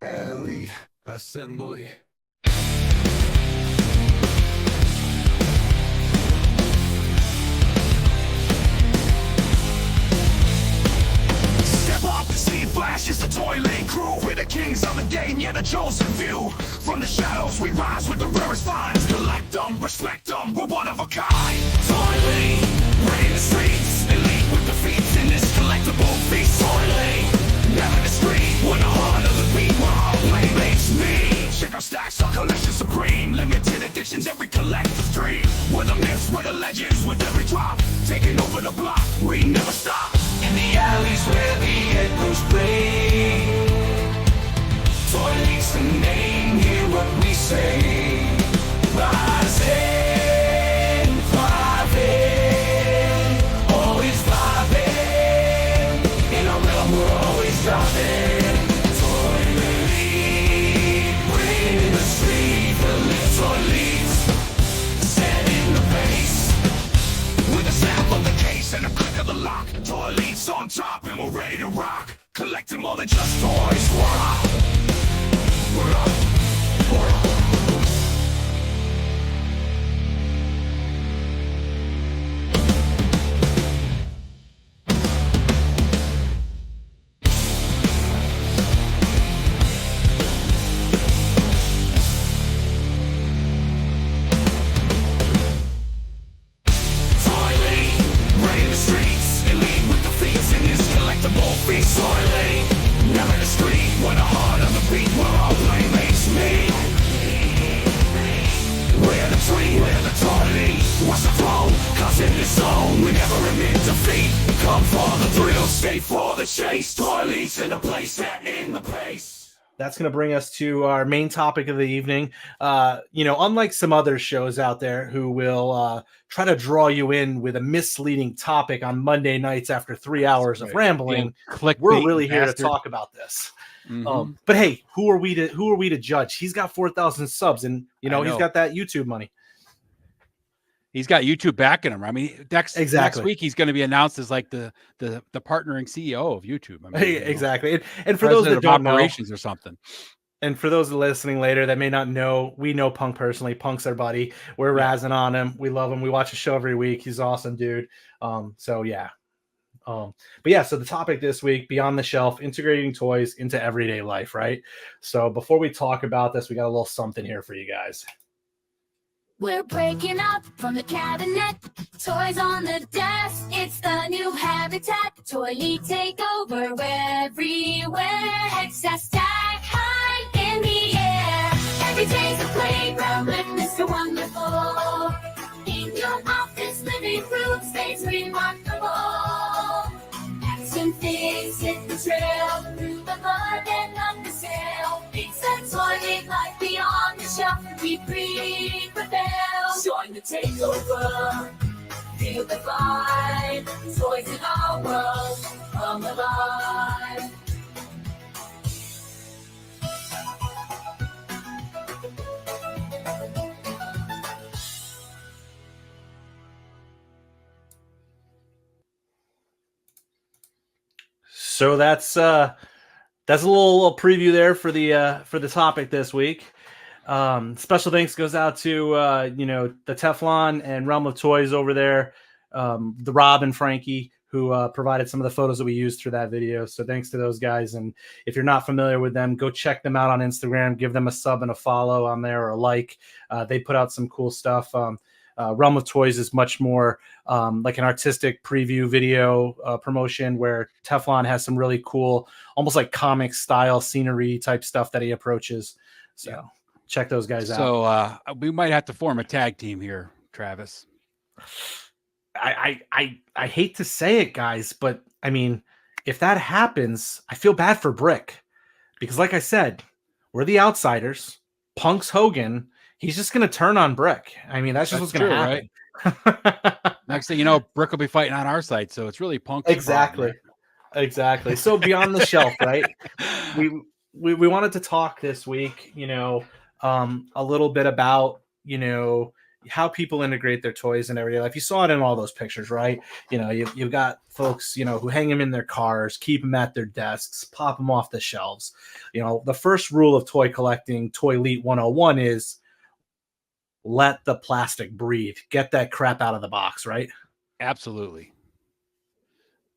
Ellie Assembly. Step off the scene, flashes the ToyLeet crew. We're the kings of the game, yeah, the chosen few. From the shadows, we rise with the rarest finds. Collect them, respect them, we're one of a kind. ToyLeet, we're in the streets, elite with defeats in this collectible feast. ToyLeet, never discreet, we're the heart of the beat, where our playmates meet. Check our stacks, our collection supreme. Limited editions, every collector's dream. We're the myths, we're the legends, with every drop taking over the block, we never stop. In the alleys where the echoes play, ToyLeet's the name, hear what we say. Rising, thriving, always vibing. In our realm we're always driving. ToyLeet, bringing in the street, the live ToyLeet, setting the pace. With the sound of the case and the click of the lock, ToyLeet's on top and we're ready to rock. Collecting more than just toys, we're up. We're up. We're up. ToyLeet, never the street, we're the heart of the beat, where our playmates meet. We're the tree, we're the ToyLeet, watch the throne, cause in this zone, we never admit defeat. Come for the thrill, stay for the chase, ToyLeet's in the place, set in the pace. That's going to bring us to our main topic of the evening. Unlike some other shows out there who will try to draw you in with a misleading topic on Monday nights after 3 hours of rambling, we're really here to talk about this. Mm-hmm. But hey, who are we to judge? He's got 4,000 subs, and he's got that YouTube money. He's got YouTube backing him. I mean, next week he's going to be announced as like the partnering CEO of YouTube. I mean, exactly. And for those that don't know, operations or something. And for those listening later that may not know, we know Punk personally. Punk's our buddy. We're razzing on him. We love him. We watch his show every week. He's awesome, dude. So the topic this week, beyond the shelf, integrating toys into everyday life, right? So before we talk about this, we got a little something here for you guys. We're breaking up from the cabinet, toys on the desk, it's the new habitat. ToyLeet take over everywhere, excess tag high in the air. Every day's a playground with Mr. Wonderful. In your office, living room, space remarkable. Action fix, hit the trail, through the mud and up the sail. It's a ToyLeet life beyond the shelf, we pre-prevail. Join the takeover, feel the vibe. Toys in our world, come alive. So that's a little preview there for the topic this week. Special thanks goes out to the Teflon and Realm of Toys over there, the Rob and Frankie who provided some of the photos that we used through that video. So thanks to those guys. And if you're not familiar with them, go check them out on Instagram. Give them a sub and a follow on there or a like. They put out some cool stuff. Realm of Toys is much more like an artistic preview video promotion, where Teflon has some really cool, almost like comic style scenery type stuff that he approaches. So check those guys out. So we might have to form a tag team here, Travis. I hate to say it, guys, but I mean, if that happens, I feel bad for Brick, because like I said, we're the outsiders. Punk's Hogan. He's just going to turn on Brick. I mean, that's just what's going to happen. Right? Next thing you know, Brick will be fighting on our side. So it's really Punk's Exactly. Exactly. So beyond the shelf, right? We wanted to talk this week, a little bit about, how people integrate their toys in everyday life. You saw it in all those pictures, right? You've got folks, who hang them in their cars, keep them at their desks, pop them off the shelves. The first rule of toy collecting, ToyLeet 101, is let the plastic breathe. Get that crap out of the box, right? Absolutely.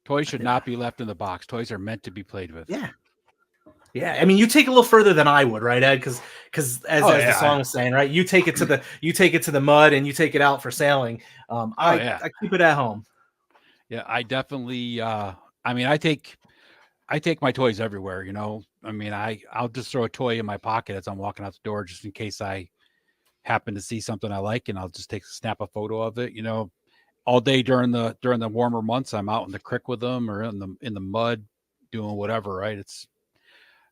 Toys should not be left in the box. Toys are meant to be played with. Yeah. Yeah, I mean, you take a little further than I would, right, Ed? Because as the song was saying, right, you take it to the mud and you take it out for sailing. I keep it at home. Yeah, I definitely. I mean, I take my toys everywhere. I mean, I'll just throw a toy in my pocket as I'm walking out the door, just in case I happen to see something I like, and I'll just snap a photo of it. All day during the warmer months, I'm out in the creek with them or in the mud, doing whatever. Right? It's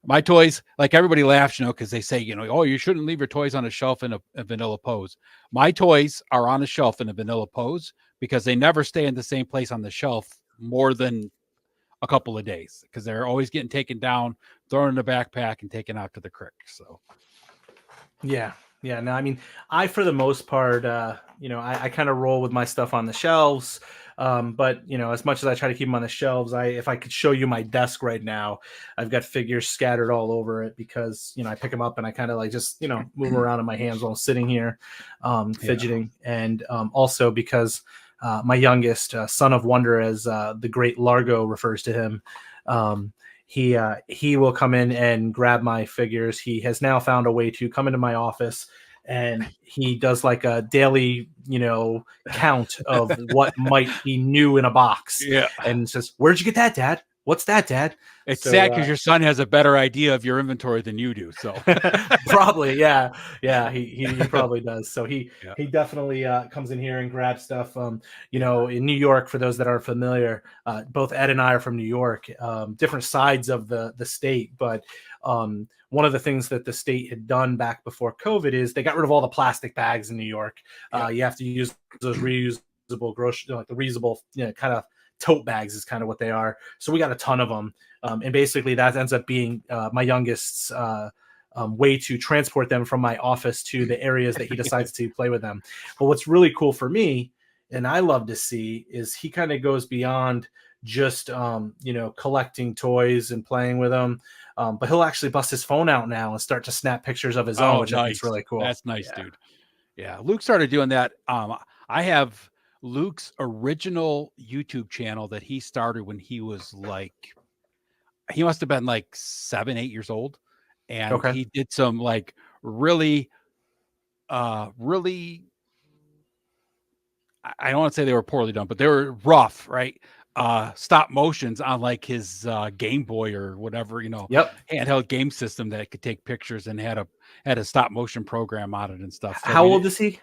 my toys. Like, everybody laughs, because they say, oh, you shouldn't leave your toys on a shelf in a vanilla pose. My toys are on a shelf in a vanilla pose because they never stay in the same place on the shelf more than a couple of days, because they're always getting taken down, thrown in a backpack, and taken out to the creek. So, yeah. No, I mean, for the most part, I kind of roll with my stuff on the shelves. But as much as I try to keep them on the shelves, if I could show you my desk right now, I've got figures scattered all over it because I pick them up and I kind of like just move them around in my hands while I'm sitting here, fidgeting, and also because my youngest, son of wonder, as the great Largo refers to him, he will come in and grab my figures. He has now found a way to come into my office, and he does like a daily, count of what might be new in a box. Yeah. And says, "Where'd you get that, Dad? What's that, Dad?" It's sad because your son has a better idea of your inventory than you do. So probably, yeah, he probably does. So he definitely comes in here and grabs stuff. In New York, for those that aren't familiar, both Ed and I are from New York, different sides of the state, but one of the things that the state had done back before COVID is they got rid of all the plastic bags in New York. You have to use those reusable grocery, like the reusable, kind of tote bags is kind of what they are. So we got a ton of them. And basically that ends up being my youngest's way to transport them from my office to the areas that he decides to play with them. But what's really cool for me, and I love to see, is he kind of goes beyond just, collecting toys and playing with them. But he'll actually bust his phone out now and start to snap pictures of his own, which I think is really cool. That's nice, dude. Yeah. Luke started doing that. I have Luke's original YouTube channel that he started when he was he must have been like 7, 8 years old. And he did some really, really, I don't want to say they were poorly done, but they were rough, right? Stop motions on his Game Boy or whatever, handheld game system that could take pictures and had a stop motion program on it and stuff. So, how old is he?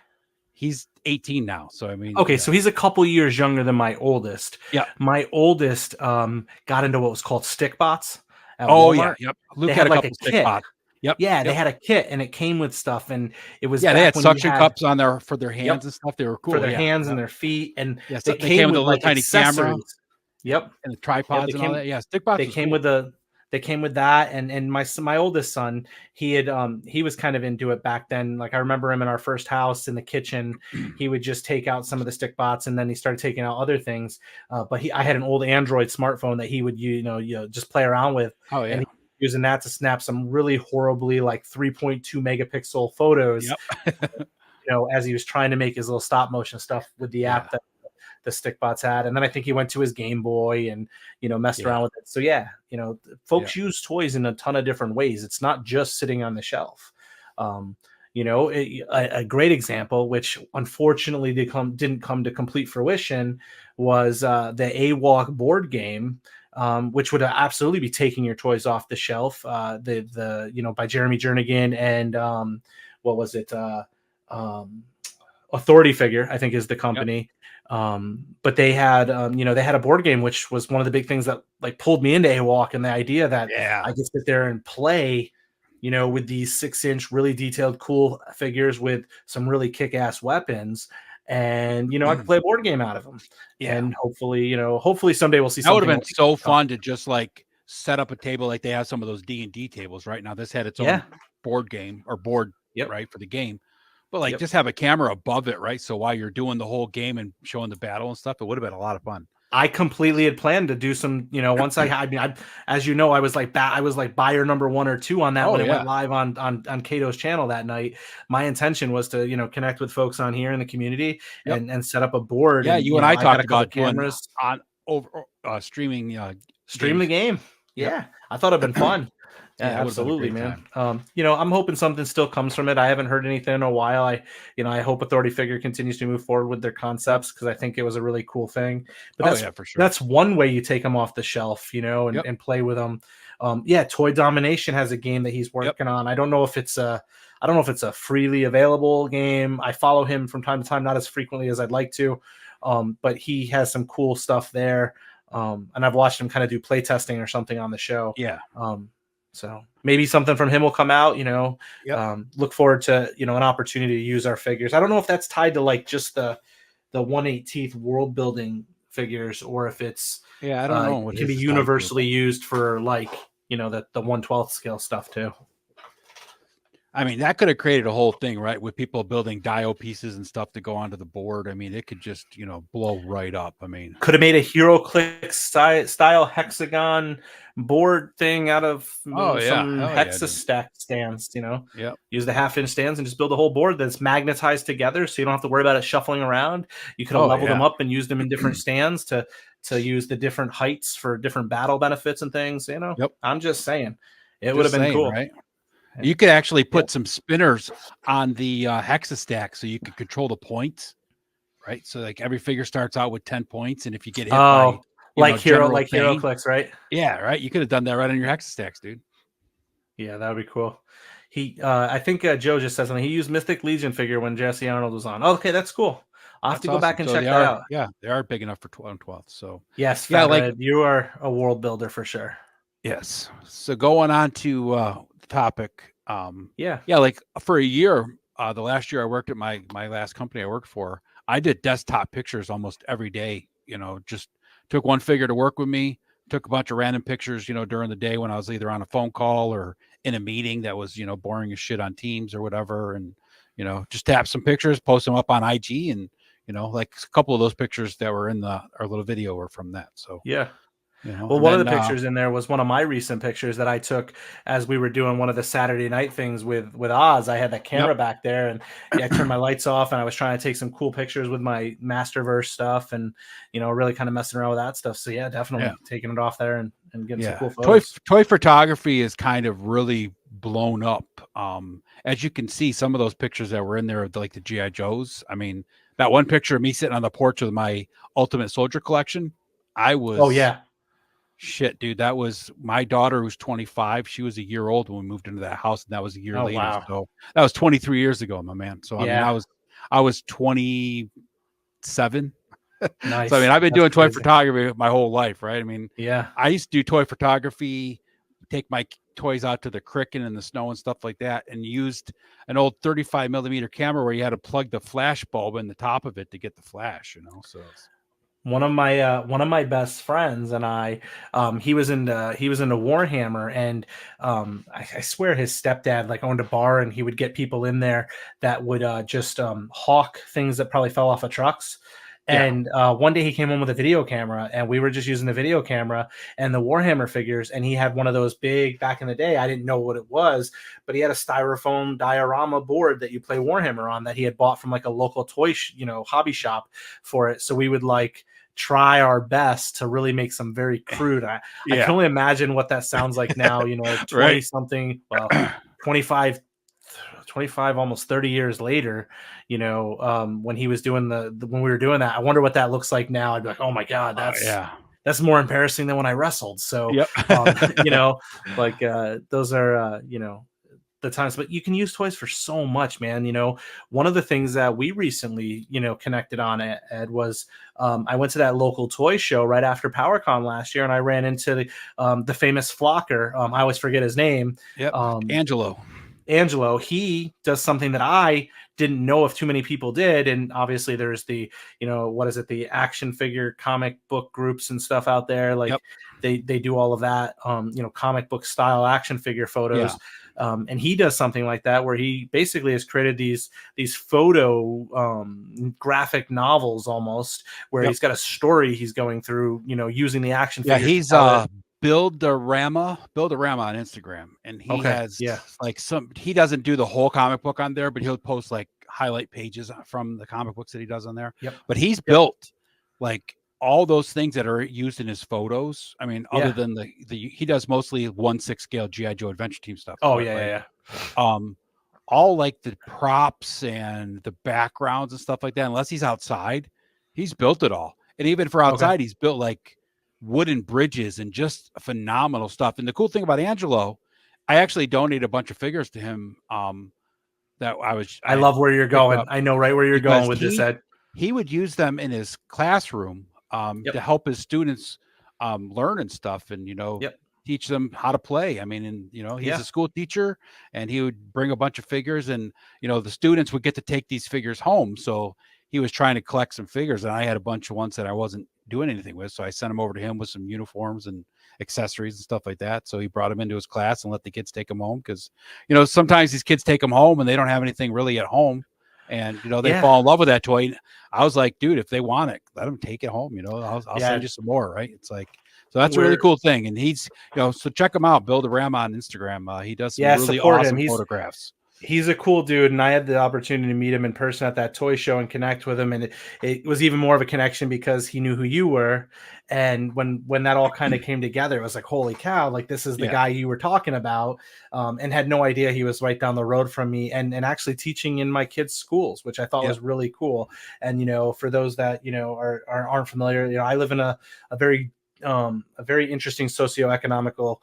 He's 18 now. So, I mean, so he's a couple years younger than my oldest. Yeah. My oldest got into what was called stick bots at Walmart. Yeah. Yep. Luke had a couple stick bots. Yep. Yeah, they had a kit and it came with stuff, and it was they had suction cups on there for their hands and stuff. They were cool for their hands and their feet, and they came with a little tiny camera. Yep, and the tripods and all that. Yeah, stick bots. They came with that, and my oldest son, he was kind of into it back then. Like, I remember him in our first house in the kitchen. He would just take out some of the stick bots, and then he started taking out other things. But I had an old Android smartphone that he would just play around with. Oh yeah. And using that to snap some really horribly 3.2 megapixel photos, as he was trying to make his little stop motion stuff with the app that the stick bots had. And then I think he went to his Game Boy and, messed around with it. So folks use toys in a ton of different ways. It's not just sitting on the shelf. A great example, which unfortunately didn't come to complete fruition, was the AWalk board game, which would absolutely be taking your toys off the shelf. By Jeremy Jernigan and what was it? Authority Figure, I think, is the company. But they had a board game, which was one of the big things that pulled me into AWalk, and the idea that I could sit there and play, with these 6-inch, really detailed, cool figures with some really kick-ass weapons. And, I could play a board game out of them. Yeah. And hopefully someday we'll see something. That would have been so fun to just set up a table like they have some of those D&D tables right now. This had its own board game or board, right, for the game. But like Yep. just have a camera above it, right? So while you're doing the whole game and showing the battle and stuff, it would have been a lot of fun. I completely had planned to do some, once I mean, as you know, I was like buyer number 1 or 2 on that Oh, when it yeah. went live on Cato's channel that night. My intention was to, connect with folks on here in the community Yep. and set up a board. Yeah, and, you and I got talked a couple about doing cameras, on over streaming stream the games. game. Yeah, I thought it'd been fun. Yeah, Yeah, it would've been a absolutely, great man. time. I'm hoping something still comes from it. I haven't heard anything in a while. I hope Authority Figure continues to move forward with their concepts because I think it was a really cool thing. But Oh that's yeah, for sure. that's one way you take them off the shelf, and, Yep. and play with them. Toy Domination has a game that he's working on. I don't know if it's a freely available game. I follow him from time to time, not as frequently as I'd like to, but he has some cool stuff there. And I've watched him kind of do play testing or something on the show. Yeah. So maybe something from him will come out, Yep. look forward to, an opportunity to use our figures. I don't know if that's tied to like just the 1/18th world building figures or if it's, Yeah, I don't know what it can be his is tied to. universally used for like, the 1/12th scale stuff too. I mean, that could have created a whole thing, right? With people building dio pieces and stuff to go onto the board. I mean, it could just, blow right up. I mean, Could have made a Hero Click style hexagon board thing out of some Hell yeah, hexa dude. stack stands, Yep. Use the 1/2-inch stands and just build a whole board that's magnetized together so you don't have to worry about it shuffling around. You could have leveled them up and used them in different stands to use the different heights for different battle benefits and things, Yep. I'm just saying. It Just would have been saying, cool. right? You could actually put some spinners on the hexa stack so you could control the points, right? So like every figure starts out with 10 points, and if you get hit by Hero Clicks, right? Yeah, right. You could have done that right on your hexa stacks, dude. Yeah, that would be cool. I think Joe just said something. He used Mythic Legion figure when Jesse Arnold was on. Oh, okay, that's cool. I'll have to go back and check that out. Yeah, they are big enough for 12. So yes, yeah, like you are a world builder for sure. Yes. So going on to the topic. Yeah, like for a year, the last year I worked at my last company I worked for, I did desktop pictures almost every day. Just took one figure to work with me, took a bunch of random pictures, during the day when I was either on a phone call or in a meeting that was, boring as shit on Teams or whatever. And, just tap some pictures, post them up on IG. And, like a couple of those pictures that were in our little video were from that. So, yeah. Well, one of the pictures in there was one of my recent pictures that I took as we were doing one of the Saturday night things with Oz. I had that camera back there and I turned my lights off and I was trying to take some cool pictures with my Masterverse stuff and, really kind of messing around with that stuff. So yeah, definitely taking it off there and getting some cool photos. Toy photography is kind of really blown up. As you can see, some of those pictures that were in there, like the G.I. Joes. I mean, that one picture of me sitting on the porch with my Ultimate Soldier collection, I was... Oh, yeah. Shit, dude, that was my daughter who's 25. She was a year old when we moved into that house, and that was a year later. Wow. So that was 23 years ago, my man. So I mean, I was 27. Nice. So I mean, I've been doing toy photography my whole life, right? I mean, I used to do toy photography, take my toys out to the creek and in the snow and stuff like that, and used an old 35 millimeter camera where you had to plug the flash bulb in the top of it to get the flash, So one of my best friends and I, he was into Warhammer, and I swear his stepdad like owned a bar, and he would get people in there that would just hawk things that probably fell off of trucks. And one day he came home with a video camera, and we were just using the video camera and the Warhammer figures. And he had one of those big, back in the day, I didn't know what it was, but he had a styrofoam diorama board that you play Warhammer on that he had bought from like a local toy, hobby shop for it. So we would like try our best to really make some very crude. I can only imagine what that sounds like now, 20 something, well, 25, almost 30 years later, when he was doing when we were doing that, I wonder what that looks like now. I'd be like, oh my God, that's more embarrassing than when I wrestled. So, those are, the times, but you can use toys for so much, man. One of the things that we recently, connected on, Ed, was I went to that local toy show right after PowerCon last year, and I ran into the famous flocker. I always forget his name. Angelo. Angelo, he does something that I didn't know if too many people did. And obviously there's the, what is it? The action figure comic book groups and stuff out there. Like Yep. they do all of that, comic book style action figure photos. Yeah. And he does something like that where he basically has created these photo graphic novels almost, where Yep. he's got a story he's going through, using the action Yeah, figures. he's Build-A-Rama on Instagram, and he has like he doesn't do the whole comic book on there, but he'll post like highlight pages from the comic books that he does on there. Yep. But he's built like all those things that are used in his photos. I mean, other than the he does mostly 1/6 scale GI Joe Adventure Team stuff. Oh, but, yeah. All like the props and the backgrounds and stuff like that, unless he's outside, he's built it all. And even for outside, he's built like wooden bridges and just phenomenal stuff. And the cool thing about Angelo, I actually donated a bunch of figures to him. I love where you're going. I know right where you're going with this, Ed. He would use them in his classroom to help his students learn and stuff, and teach them how to play. I mean, and he's a school teacher, and he would bring a bunch of figures, and the students would get to take these figures home. So he was trying to collect some figures, and I had a bunch of ones that I wasn't doing anything with. So I sent them over to him with some uniforms and accessories and stuff like that. So he brought them into his class and let the kids take them home. Cause sometimes these kids take them home and they don't have anything really at home. And, they fall in love with that toy. I was like, dude, if they want it, let them take it home. I'll send you some more. Right. It's like, so that's a really cool thing. And he's, so check him out, Build-A-Rama on Instagram. He does some really awesome photographs. He's a cool dude, and I had the opportunity to meet him in person at that toy show and connect with him, and it was even more of a connection because he knew who you were. And when that all kind of came together, it was like, holy cow, like this is the guy you were talking about, and had no idea he was right down the road from me, and actually teaching in my kids' schools, which I thought was really cool. And for those that aren't familiar, I live in a very interesting socioeconomical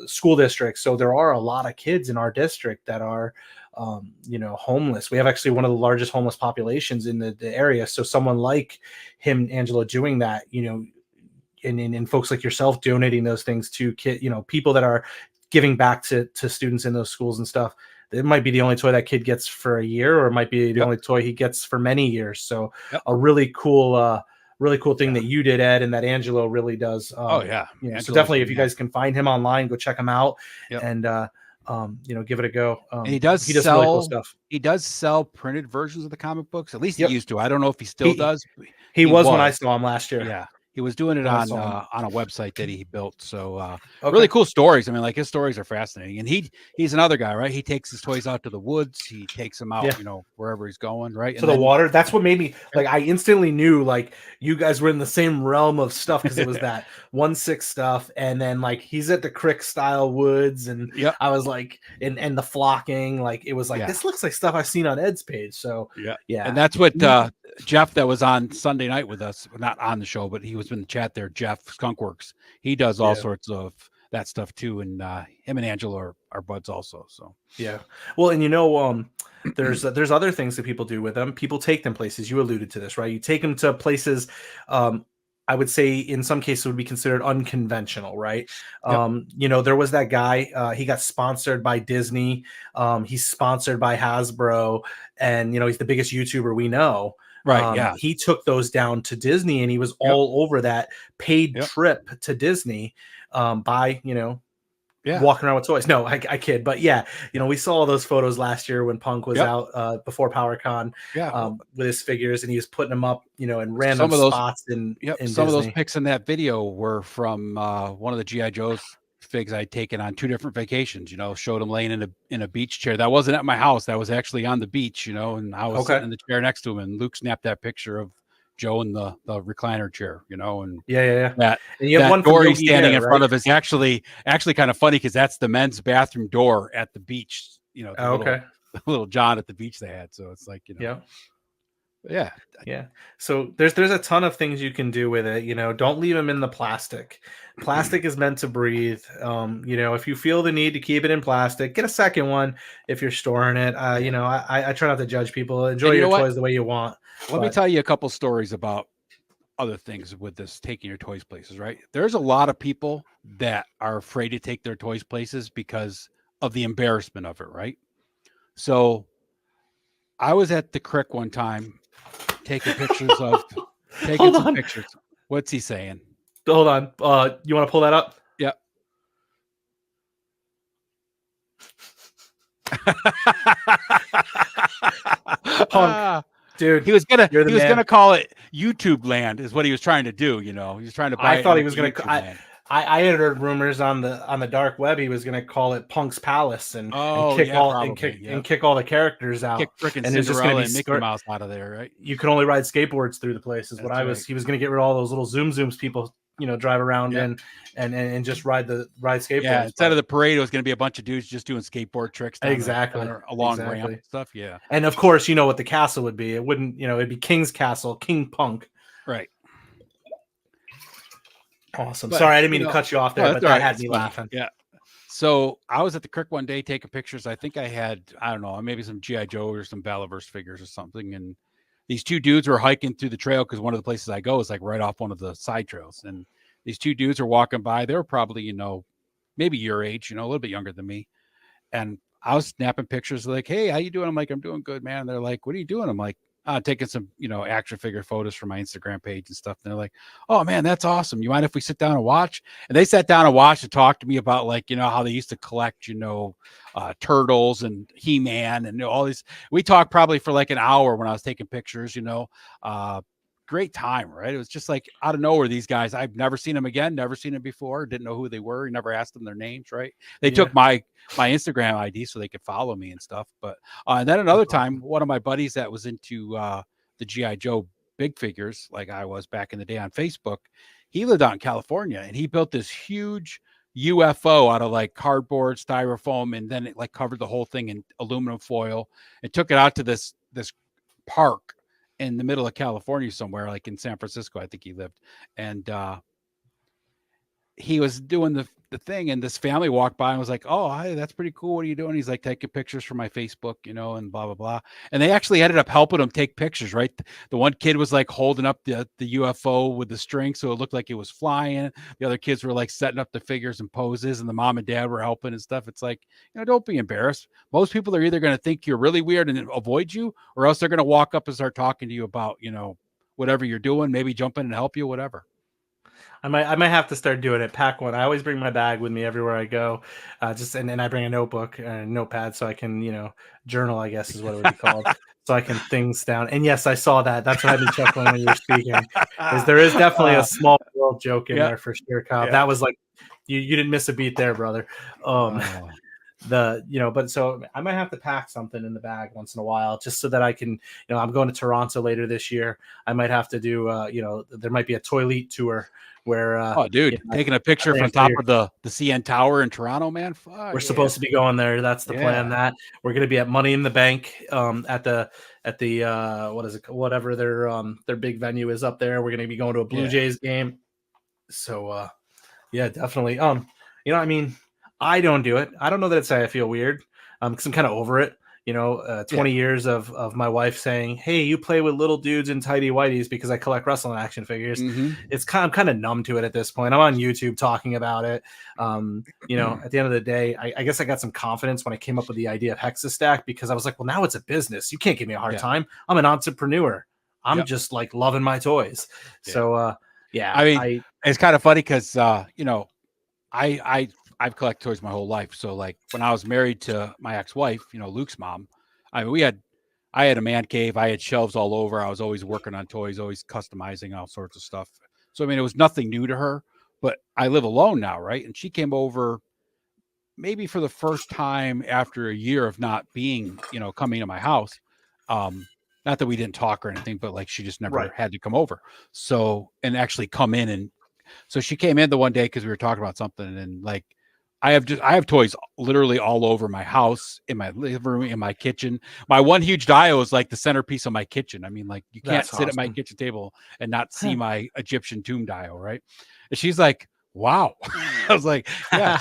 school district. So there are a lot of kids in our district that are homeless. We have actually one of the largest homeless populations in the area. So someone like him, Angelo, doing that, and folks like yourself donating those things to people that are giving back to students in those schools and stuff. It might be the only toy that kid gets for a year, or it might be the only toy he gets for many years. So a really cool thing that you did, Ed, and that Angelo really does. So definitely, if you guys can find him online, go check him out and give it a go. And he does sell really cool stuff. He does sell printed versions of the comic books. At least he used to. I don't know if he still does. He was when I saw him last year. Yeah. He was doing it on a website that he built. So really cool stories. I mean, like his stories are fascinating. And he's another guy, right? He takes his toys out to the woods. He takes them out, wherever he's going, right? To the water. That's what made me like. I instantly knew like you guys were in the same realm of stuff, because it was that 1/6 stuff, and then like he's at the crick style woods, and I was like, and the flocking, like it was like this looks like stuff I've seen on Ed's page. So and that's what Jeff, that was on Sunday night with us, not on the show, but he was in the chat there. Jeff Skunkworks, he does all sorts of that stuff too, and him and Angelo are buds also. So well, and there's other things that people do with them. People take them places. You alluded to this, right? You take them to places. I would say in some cases would be considered unconventional, right? There was that guy, he got sponsored by Disney. He's sponsored by Hasbro, and he's the biggest YouTuber we know. Right. He took those down to Disney, and he was all over that paid trip to Disney by, walking around with toys. No, I kid. But we saw all those photos last year when Punk was out before PowerCon with his figures, and he was putting them up, in random spots in some Disney. of those pics in that video were from one of the G.I. Joe's figs I'd taken on 2 different vacations. Showed him laying in a beach chair. That wasn't at my house. That was actually on the beach, and I was sitting in the chair next to him, and Luke snapped that picture of Joe in the recliner chair, and that, and you have one door he's standing in front of is actually kind of funny, because that's the men's bathroom door at the beach, the little John at the beach they had. So it's like, So there's a ton of things you can do with it. Don't leave them in the plastic. Plastic is meant to breathe. If you feel the need to keep it in plastic, get a second one if you're storing it. I try not to judge people. Enjoy your toys the way you want. Let me tell you a couple stories about other things with this taking your toys places, right? There's a lot of people that are afraid to take their toys places because of the embarrassment of it, right? So I was at the creek one time taking pictures of taking Hold some on. pictures. What's he saying? Hold on. You want to pull that up? Yeah. Punk, dude. He was gonna You're the man. call it YouTube land, is what he was trying to do. You know, he was trying to buy. I thought it he was gonna. YouTube land. I had heard rumors on the dark web he was gonna call it Punk's Palace and Oh kick yeah, all probably. and kick all the characters out. Kick frickin' And it's just gonna Cinderella be and Mickey Mouse out of there, right? You could only ride skateboards through the place. Is what That's I was. right. He was gonna get rid of all those little zooms people, you know, drive around Yep. and just ride skateboards. Yeah, instead of the parade, it was going to be a bunch of dudes just doing skateboard tricks down Exactly. a long ramp and stuff. Yeah, And of course, you know what the castle would be. It wouldn't, you know, it'd be King's Castle, King Punk. right. Awesome. But, Sorry, I didn't mean you to know, cut you off there, no, but that's all that right. had It's me funny. laughing. Yeah. So I was at the creek one day taking pictures. I think I had, I don't know, maybe some G.I. Joe or some Ballaverse figures or something. And these two dudes were hiking through the trail because one of the places I go is like right off one of the side trails. And these two dudes are walking by. They were probably, you know, maybe your age, you know, a little bit younger than me. And I was snapping pictures like, hey, how you doing? I'm like, I'm doing good, man. And they're like, what are you doing? I'm like, taking some, you know, action figure photos for my Instagram page and stuff. And they're like, oh man, that's awesome. You mind if we sit down and watch? And they sat down and watched and talked to me about like, you know, how they used to collect, you know, turtles and He-Man and all these. We talked probably for like an hour when I was taking pictures, you know, great time, right? It was just like out of nowhere, these guys, I've never seen them again, never seen them before, didn't know who they were, never asked them their names, right? They took my Instagram ID so they could follow me and stuff. But and then another time, one of my buddies that was into the G.I. Joe big figures, like I was back in the day on Facebook, he lived out in California and he built this huge UFO out of like cardboard, styrofoam, and then it like covered the whole thing in aluminum foil and took it out to this park in the middle of California somewhere, like in San Francisco, I think he lived. And he was doing the thing, and this family walked by and was like, oh, hi, that's pretty cool. What are you doing? He's like, taking pictures for my Facebook, you know, and blah, blah, blah. And they actually ended up helping him take pictures, right? The one kid was like holding up the UFO with the string, so it looked like it was flying. The other kids were like setting up the figures and poses, and the mom and dad were helping and stuff. It's like, you know, don't be embarrassed. Most people are either going to think you're really weird and avoid you, or else they're going to walk up and start talking to you about, you know, whatever you're doing, maybe jump in and help you, whatever. I might have to start doing it. Pack one. I always bring my bag with me everywhere I go. And I bring a notebook and a notepad so I can, you know, journal, I guess is what it would be called. So I can things down. And yes, I saw that. That's what I've been chuckling when you were speaking. There is definitely a small world joke in there for sure, Kyle. That was like you didn't miss a beat there, brother. But so I might have to pack something in the bag once in a while just so that I can, you know, I'm going to Toronto later this year. I might have to do there might be a ToyLeet tour where taking a picture from top of the CN Tower in Toronto, man. We're supposed to be going there. That's the plan. That we're going to be at Money in the Bank at the what is it, whatever their big venue is up there. We're going to be going to a Blue Jays game. So definitely. You know, I mean, I don't do it. I don't know that it's I feel weird. Because I'm kind of over it. You know, 20 years of my wife saying, "Hey, you play with little dudes in tighty whities," because I collect wrestling action figures. Mm-hmm. I'm kind of numb to it at this point. I'm on YouTube talking about it. You know, at the end of the day, I guess I got some confidence when I came up with the idea of Hexastack, because I was like, well, now it's a business. You can't give me a hard time. I'm an entrepreneur. I'm just like loving my toys. Yeah. So, I mean, it's kind of funny because, you know, I've collected toys my whole life. So like when I was married to my ex-wife, you know, Luke's mom, I mean, I had a man cave. I had shelves all over. I was always working on toys, always customizing all sorts of stuff. So, I mean, it was nothing new to her, but I live alone now. Right. And she came over maybe for the first time after a year of not being, you know, coming to my house. Not that we didn't talk or anything, but like she just never had to come over. So, and actually come in. And so she came in the one day because we were talking about something, and like, I have toys literally all over my house, in my living room, in my kitchen. My one huge dio is like the centerpiece of my kitchen. I mean, like you can't sit at my kitchen table and not see my Egyptian tomb dio, right? And she's like, wow. I was like, yeah.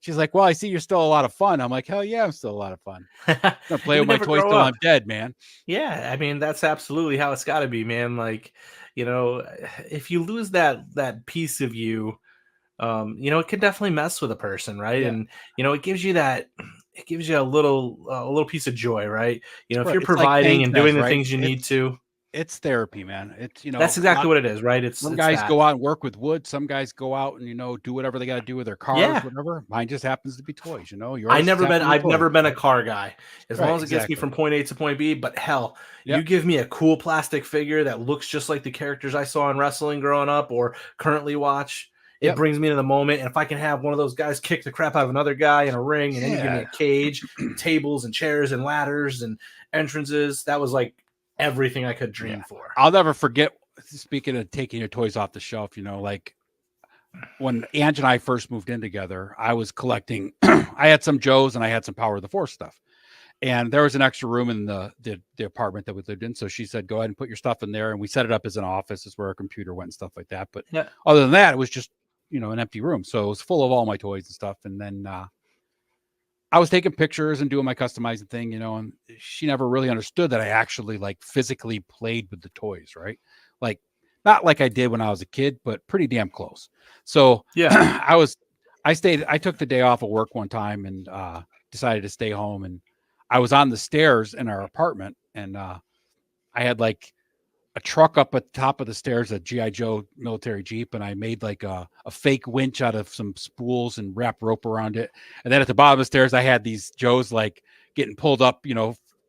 She's like, well, I see you're still a lot of fun. I'm like, hell yeah, I'm still a lot of fun. I'm gonna play with my toys till I'm dead, man. Yeah, I mean, that's absolutely how it's got to be, man. Like, you know, if you lose that piece of you, you know, it can definitely mess with a person, right? And you know, it gives you that it gives you a little piece of joy, right? You know, if Right. you're It's like providing Thane and says, doing the right? things you need to, It's therapy, man. It's, that's exactly what it is, right? It's some it's guys that. go out and work with wood. Some guys go out and, do whatever they got to do with their cars, Yeah. whatever. Mine just happens to be toys, Yours happen to be I've never toys, been a right? car guy. As long Right, as it gets me exactly. from point A to point B, but hell, you Yep. give me a cool plastic figure that looks just like the characters I saw in wrestling growing up or currently watch, it Yep. brings me to the moment. And if I can have one of those guys kick the crap out of another guy in a ring, and then you give me Yeah. a cage, and tables and chairs and ladders and entrances, that was like everything I could dream for. I'll never forget, speaking of taking your toys off the shelf, like when Ange and I first moved in together, I was collecting, I had some Joes and I had some Power of the Force stuff. And there was an extra room in the apartment that we lived in. So she said, go ahead and put your stuff in there. And we set it up as an office. It's where our computer went and stuff like that. But Yeah. other than that, it was just, an empty room. So it was full of all my toys and stuff. And then I was taking pictures and doing my customizing thing, and she never really understood that I actually like physically played with the toys, right? Like, not like I did when I was a kid, but pretty damn close. So Yeah. I took the day off of work one time and decided to stay home. And I was on the stairs in our apartment, and I had like a truck up at the top of the stairs, a G.I. Joe military Jeep, and I made like a fake winch out of some spools and wrapped rope around it. And then at the bottom of the stairs, I had these Joes like getting pulled up, in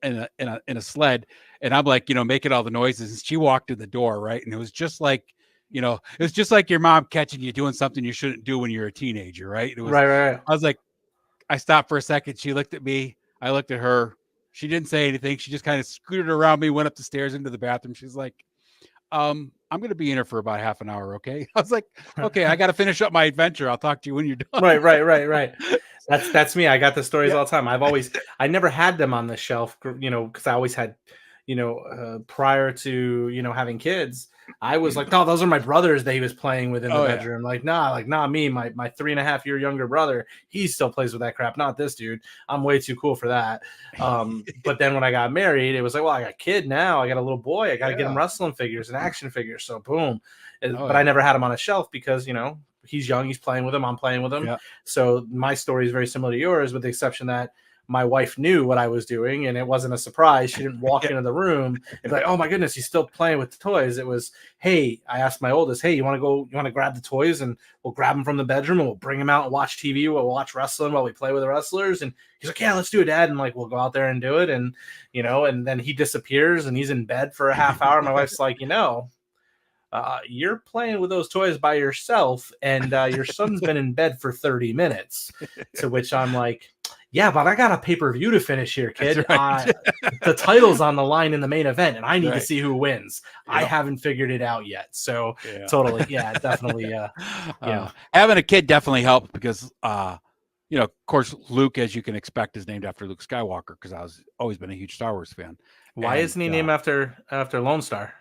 a sled. And I'm like, making all the noises. And she walked in the door, right? And it was just like, your mom catching you doing something you shouldn't do when you're a teenager, right? It was Right. I was like, I stopped for a second. She looked at me. I looked at her. She didn't say anything. She just kind of scooted around me, went up the stairs into the bathroom. She's like, I'm going to be in here for about half an hour. Okay. I was like, okay, I got to finish up my adventure. I'll talk to you when you're done. Right. That's me. I got the stories all the time. I never had them on the shelf, because I always had, prior to, having kids, I was like, no, those are my brothers that he was playing with in the bedroom. Like, nah, me, my 3.5-year younger brother, he still plays with that crap. Not this dude. I'm way too cool for that. But then when I got married, it was like, well, I got a kid now. I got a little boy. I got to get him wrestling figures and action figures. So boom. But I never had him on a shelf because, he's young. He's playing with him. I'm playing with him. Yeah. So my story is very similar to yours, with the exception that my wife knew what I was doing, and it wasn't a surprise. She didn't walk into the room and be like, "Oh my goodness, he's still playing with the toys." It was, "Hey," I asked my oldest, "Hey, you want to grab the toys, and we'll grab them from the bedroom, and we'll bring them out and watch TV. We'll watch wrestling while we play with the wrestlers." And he's like, "Yeah, let's do it, Dad." And like, we'll go out there and do it. And and then he disappears, and he's in bed for a half hour. My wife's like, you're playing with those toys by yourself, and your son's been in bed for 30 minutes. To which I'm like, yeah, but I got a pay-per-view to finish here, kid. Right. The title's on the line in the main event, and I need to Right. see who wins. Yeah. I haven't figured it out yet. So totally, definitely. Having a kid definitely helped because, of course, Luke, as you can expect, is named after Luke Skywalker because I was always been a huge Star Wars fan. Why isn't he named after Lone Star?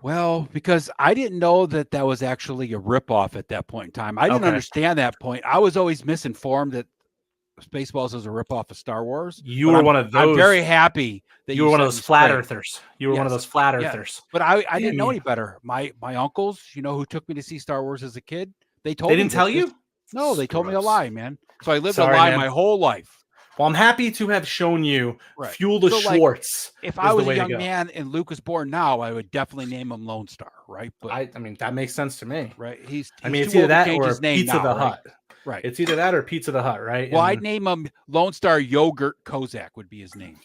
Well, because I didn't know that was actually a ripoff at that point in time. I didn't understand that point. I was always misinformed that Spaceballs was a ripoff of Star Wars. You were one of those. I'm very happy that you were one of those flat earthers. You were one of those flat earthers. But I didn't know any better. My uncles, who took me to see Star Wars as a kid, they didn't tell you? No, they told me a lie, man. So I lived Sorry, a lie man. my whole life. Well, I'm happy to have shown you Fuel the So, Schwartz. If I was a young man and Luke was born now, I would definitely name him Lone Star, right? But I mean, that makes sense to me. Right. He's it's too either old to that change or his name Pizza now, the right? Hut. Right. It's either that or Pizza the Hut, right? Well, I'd name him Lone Star Yogurt Kozak would be his name.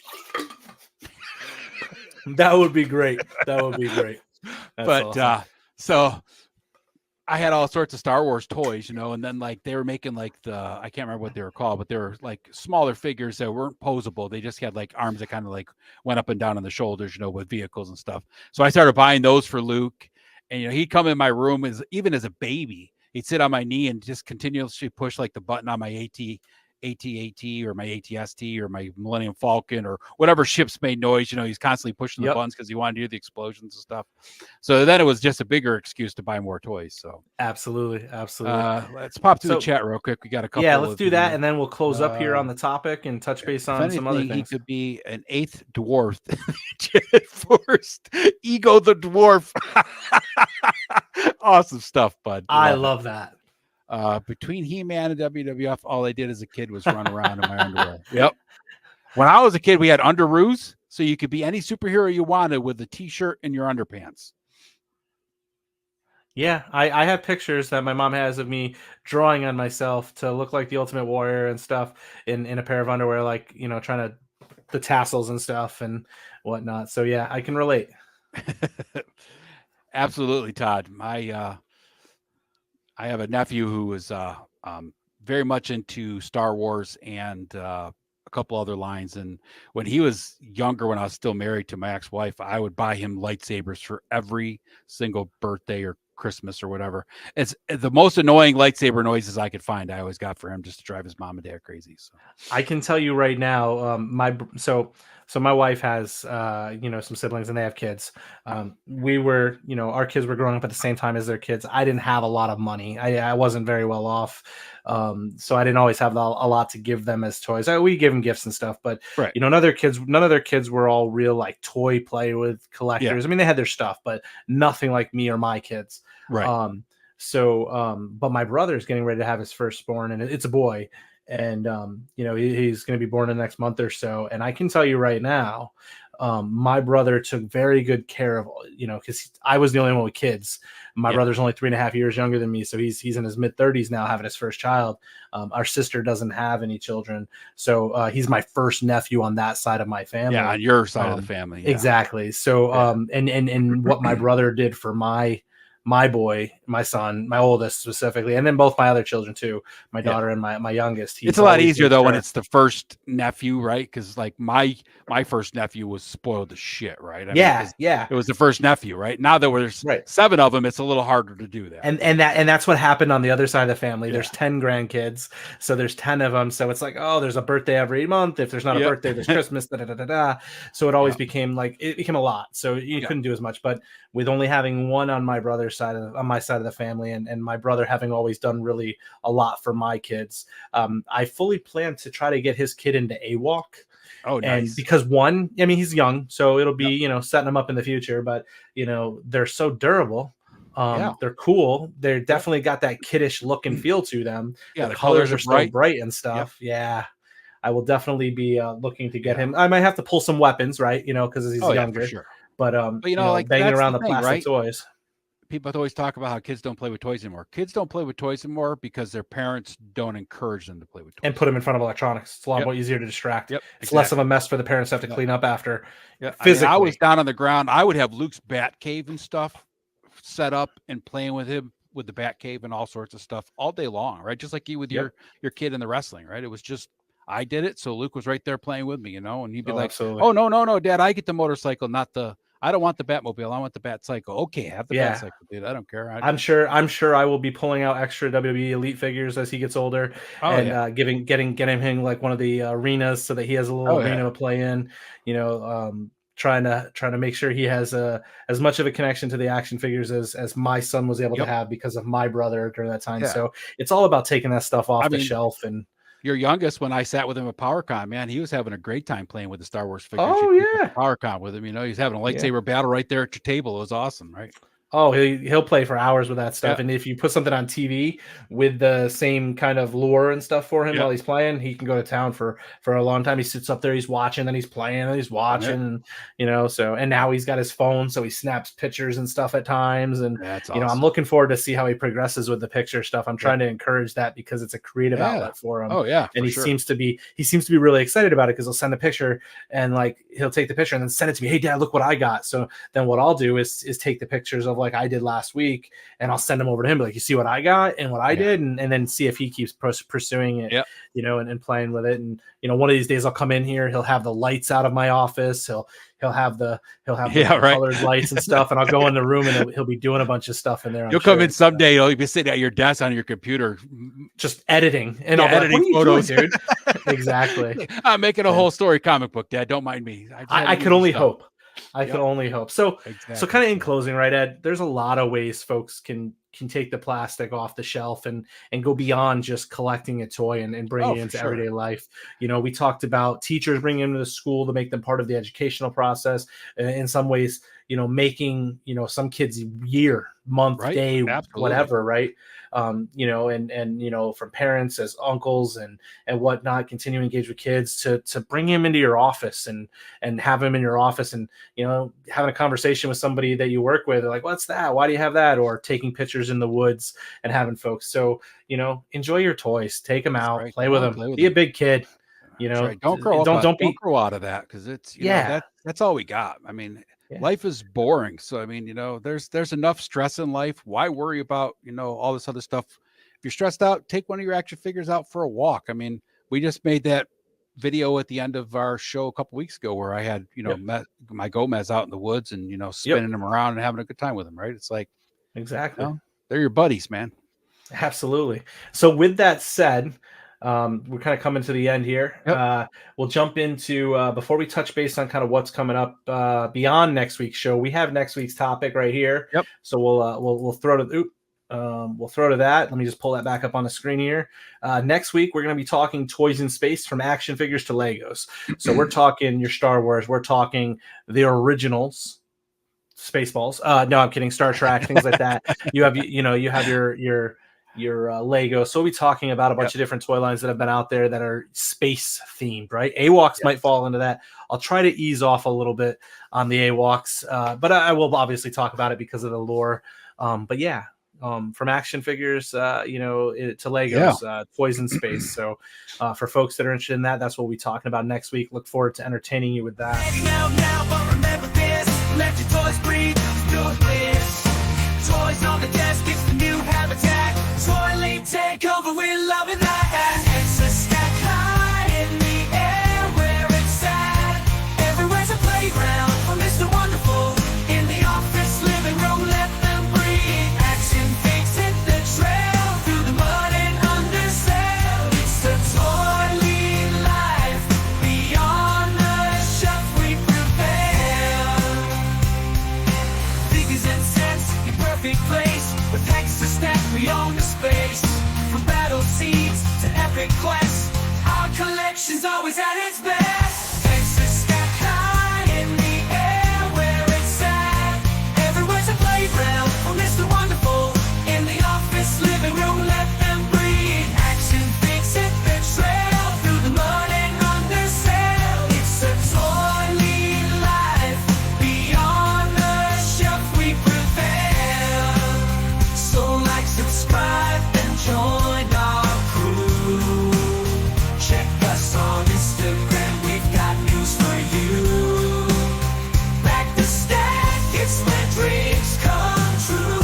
That would be great. That's but awesome. So I had all sorts of Star Wars toys, and then like they were making like I can't remember what they were called, but they were like smaller figures that weren't posable. They just had like arms that kind of like went up and down on the shoulders, with vehicles and stuff. So I started buying those for Luke, and he'd come in my room even as a baby. He'd sit on my knee and just continuously push like the button on my AT-AT or my ATST or my Millennium Falcon or whatever ships made noise. He's constantly pushing the buttons because he wanted to hear the explosions and stuff. So then it was just a bigger excuse to buy more toys. So absolutely. Let's pop through the chat real quick. We got a couple. Yeah, let's do that, and then we'll close up here on the topic and touch base on some other things. He could be an 8th dwarf. First, Ego the dwarf. Awesome stuff, bud. I love that. Between He-Man and WWF, all I did as a kid was run around in my underwear. Yep. When I was a kid, we had underoos, so you could be any superhero you wanted with a t-shirt and your underpants. Yeah, I have pictures that my mom has of me drawing on myself to look like the Ultimate Warrior and stuff in a pair of underwear, like, you know, trying to the tassels and stuff and whatnot. So yeah, I can relate. Absolutely, Todd. I have a nephew who is very much into Star Wars and a couple other lines. And when he was younger, when I was still married to my ex-wife, I would buy him lightsabers for every single birthday or Christmas or whatever. It's the most annoying lightsaber noises I could find. I always got for him just to drive his mom and dad crazy. So I can tell you right now, so my wife has you know, some siblings and they have kids. We were, you know, our kids were growing up at the same time as their kids. I didn't have a lot of money. I wasn't very well off. So I didn't always have a lot to give them as toys. We give them gifts and stuff, but right. you know, none of their kids were all real like toy play with collectors. Yeah. I mean, they had their stuff, but nothing like me or my kids. Right. But my brother's getting ready to have his firstborn, and it's a boy. And you know, he's going to be born in the next month or so. And I can tell you right now, my brother took very good care of, you know, because I was the only one with kids. My brother's only 3.5 years younger than me, so he's in his mid-30s now, having his first child. Our sister doesn't have any children, so he's my first nephew on that side of my family. Yeah, on your side of the family. Yeah. Exactly. So and what my brother did for my boy, my son, my oldest specifically, and then both my other children too, my daughter and my youngest. It's a lot easier though when it's the first nephew, right? Because like my first nephew was spoiled as shit, right? I mean, it was the first nephew, right? Now that there's 7 of them, it's a little harder to do that. And that's what happened on the other side of the family. There's 10 grandkids, so there's 10 of them. So it's like, oh, there's a birthday every month. If there's not a birthday, there's Christmas. So it always became like it became a lot. So you couldn't do as much, but with only having one on my brother's side on my side of the family, and my brother having always done really a lot for my kids, I fully plan to try to get his kid into AWOC. Oh, nice. And because one, I mean, he's young, so it'll be, you know, setting him up in the future, but you know, they're so durable. They're cool. They're definitely got that kiddish look and feel to them. Yeah, the colors are so bright and stuff. Yeah. I will definitely be looking to get him. I might have to pull some weapons, right? You know, because he's younger. For sure. But you know, like banging around the plastic toys. People always talk about how kids don't play with toys anymore. Kids don't play with toys anymore because their parents don't encourage them to play with toys. And put them in front of electronics. It's a lot more easier to distract. It's less of a mess for the parents to have to clean up after. Physically. I was down on the ground. I would have Luke's bat cave and stuff set up and playing with him with the bat cave and all sorts of stuff all day long, right? Just like you with your kid in the wrestling, right? It was just, I did it. So Luke was right there playing with me, you know, and he'd be like, absolutely. Oh, no, Dad, I get the motorcycle, I don't want the Batmobile. I want the Bat Cycle. Okay, have the Bat Cycle, dude. I don't care. I'm sure I will be pulling out extra WWE Elite figures as he gets older, getting him like one of the arenas so that he has a little arena to play in. You know, trying to make sure he has as much of a connection to the action figures as my son was able to have because of my brother during that time. So it's all about taking that stuff off the shelf. And your youngest, when I sat with him at PowerCon, man, he was having a great time playing with the Star Wars figures. Oh, yeah. PowerCon with him, you know, he's having a lightsaber battle right there at your table. It was awesome, right? Oh, he'll play for hours with that stuff. And if you put something on TV with the same kind of lure and stuff for him while he's playing, he can go to town for a long time. He sits up there, he's watching, then he's playing, and he's watching, and, you know, and now he's got his phone, so he snaps pictures and stuff at times. And, that's you know, I'm looking forward to see how he progresses with the picture stuff. I'm trying to encourage that because it's a creative outlet for him. Oh, yeah. And he seems to be really excited about it because he'll send a picture and like he'll take the picture and then send it to me. Hey, Dad, look what I got. So then what I'll do is take the pictures of like I did last week, and I'll send them over to him. Like, you see what I got and what I did, and then see if he keeps pursuing it, you know, and playing with it. And you know, one of these days I'll come in here. He'll have the lights out of my office. He'll have the colored lights and stuff, and I'll go in the room and he'll be doing a bunch of stuff in there. You'll come in someday. You'll be sitting at your desk on your computer, just editing, and I'll editing photos, dude. Exactly. I'm making a whole story comic book, Dad. Don't mind me. I could only hope. I can only hope. So kind of in closing, right, Ed, there's a lot of ways folks can can take the plastic off the shelf and go beyond just collecting a toy and bring it for into sure. everyday life. You know, we talked about teachers bringing them to the school to make them part of the educational process. In some ways, you know, making, you know, some kids year, month, Right. day, Absolutely. whatever, right? You know, and you know, from parents as uncles and whatnot, continue to engage with kids to bring him into your office and have him in your office, and you know, having a conversation with somebody that you work with, like, what's that? Why do you have that? Or taking pictures in the woods and having folks. So, you know, enjoy your toys, take them That's out, right. play Come with on, them, play with be a them. big kid. You That's know, right. Don't grow up. don't Don't be, grow out of that, because it's, you know, yeah, that's all we got. I mean, yeah, life is boring. So I mean, you know, there's enough stress in life. Why worry about, you know, all this other stuff? If you're stressed out, take one of your action figures out for a walk. I mean, we just made that video at the end of our show a couple weeks ago where I had, you know, yep, my Gomez out in the woods and, you know, yep, spinning them around and having a good time with them. Right? It's like, you exactly. know, they're your buddies, man. Absolutely. So with that said, we're kind of coming to the end here. Yep. We'll jump into before we touch base on kind of what's coming up beyond next week's show. We have next week's topic right here. Yep. So we'll throw to we'll throw to that. Let me just pull that back up on the screen here. Next week we're going to be talking toys in space, from action figures to Legos. So we're talking your Star Wars. We're talking the originals. Spaceballs. No, I'm kidding. Star Trek, things like that. You have your Lego. So we'll be talking about a bunch of different toy lines that have been out there that are space themed, right? AWOCs might fall into that. I'll try to ease off a little bit on the AWOCs, but I will obviously talk about it because of the lore. But yeah, from action figures, you know, to Legos, toys in space. So for folks that are interested in that, that's what we'll be talking about next week. Look forward to entertaining you with that. Now, but remember this. Let your toys breathe. Do this. Toys on the desk. It's the new habitat. ToyLeet take over. We're loving that. It's a stack high in the air where it's at. Everywhere's a playground for Mr. Wonderful. In the office, living room, let them breathe. Action fix hit the trail through the mud and under sail. It's a ToyLeet life. Beyond the shelf we prevail. Figures and sets in perfect place. With extra stack, we own the space. From battle seeds to epic quests, our collection's always at its best. Extra stack high in the air where it's at. Everywhere's a playground for Mr. Wonderful. In the office, living room, let them breathe. Action fix it, the trail through the mud and under sail. It's a ToyLeet life. Beyond the shelf we prevail. So like, subscribe, and join our crew. Check us on Instagram, we've got news for you. Back the stack, it's where dreams come true.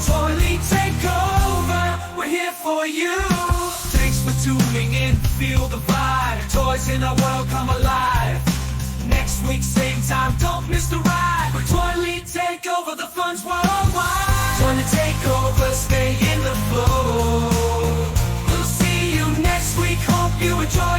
ToyLeet take over, we're here for you. Thanks for tuning in, feel the vibe. Toys in our world come alive. Next week, same time, don't miss the ride. With ToyLeet take over, the fun's worldwide. Join the takeover, stay in the flow. We'll see you next week, hope you enjoy